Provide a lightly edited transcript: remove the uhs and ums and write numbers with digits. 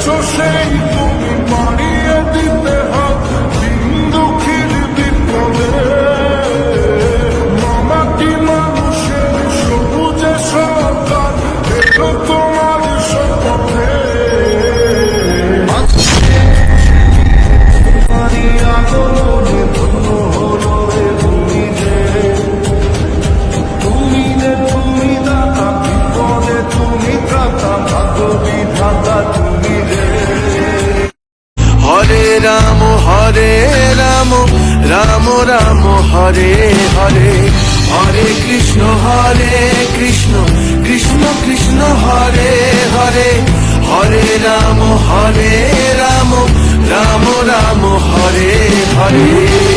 সেই তুমি মারিয়ে দিতে হাত দিন দুঃখীর বিপদে মামাটি মানুষের সবুজে সরকার এলো তোমার শপথে আন্দোলনে ধন্য হলো রে তুমি দাতা বিপদে তুমি দাতা ভাগ্য বিধাতা তুমি রে। হরে রাম রাম রাম হরে হরে, হরে কৃষ্ণ কৃষ্ণ কৃষ্ণ হরে হরে, হরে রাম রাম রাম হরে হরে।